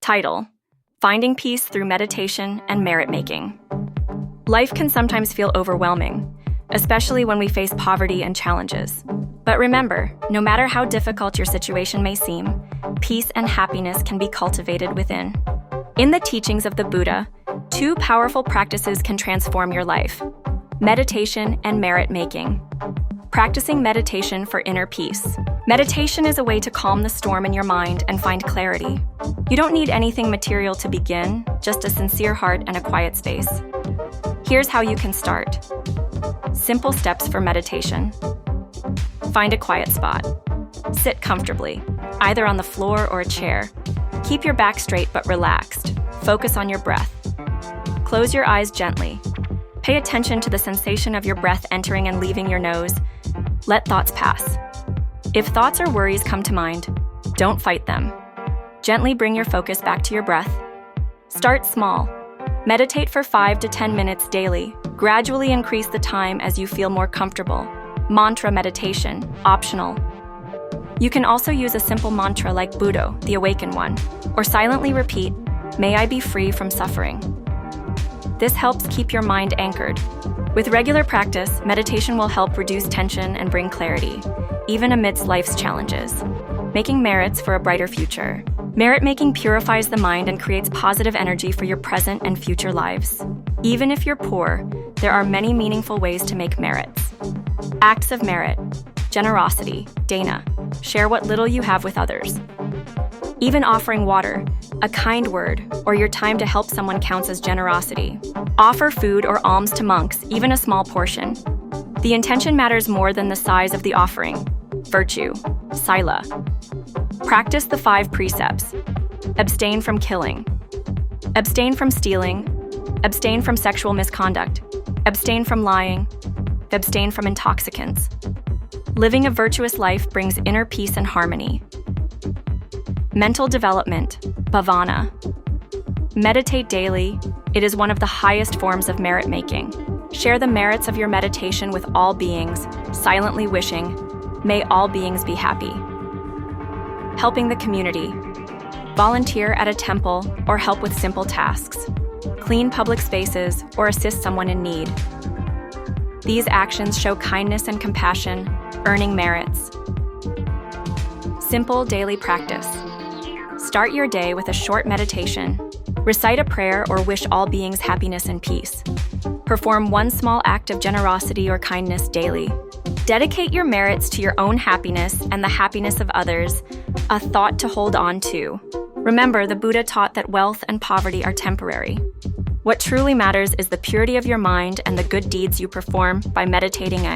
Title: Finding Peace Through Meditation and Merit Making. Life can sometimes feel overwhelming, especially when we face poverty and challenges. But remember, no matter how difficult your situation may seem, peace and happiness can be cultivated within. In the teachings of the Buddha, two powerful practices can transform your life: meditation and merit making. Practicing meditation for inner peace. Meditation is a way to calm the storm in your mind and find clarity. You don't need anything material to begin, just a sincere heart and a quiet space. Here's how you can start. Simple steps for meditation. Find a quiet spot. Sit comfortably, either on the floor or a chair. Keep your back straight but relaxed. Focus on your breath. Close your eyes gently. Pay attention to the sensation of your breath entering and leaving your nose. Let thoughts pass. If thoughts or worries come to mind, don't fight them. Gently bring your focus back to your breath. Start small. Meditate for 5 to 10 minutes daily. Gradually increase the time as you feel more comfortable. Mantra meditation, optional. You can also use a simple mantra like Buddha, the Awakened One, or silently repeat, "May I be free from suffering." This helps keep your mind anchored. With regular practice, meditation will help reduce tension and bring clarity, even amidst life's challenges, making merits for a brighter future. Merit making purifies the mind and creates positive energy for your present and future lives. Even if you're poor, there are many meaningful ways to make merits. Acts of merit, generosity, dana, share what little you have with others. Even offering water, a kind word, or your time to help someone counts as generosity. Offer food or alms to monks, even a small portion. The intention matters more than the size of the offering. Virtue, sila. Practice the 5 precepts. Abstain from killing. Abstain from stealing. Abstain from sexual misconduct. Abstain from lying. Abstain from intoxicants. Living a virtuous life brings inner peace and harmony. Mental development, bhavana. Meditate daily. It is one of the highest forms of merit making. Share the merits of your meditation with all beings, silently wishing, "May all beings be happy." Helping the community. Volunteer at a temple or help with simple tasks. Clean public spaces or assist someone in need. These actions show kindness and compassion, earning merits. Simple daily practice. Start your day with a short meditation. Recite a prayer or wish all beings happiness and peace. Perform one small act of generosity or kindness daily. Dedicate your merits to your own happiness and the happiness of others, a thought to hold on to. Remember, the Buddha taught that wealth and poverty are temporary. What truly matters is the purity of your mind and the good deeds you perform by meditating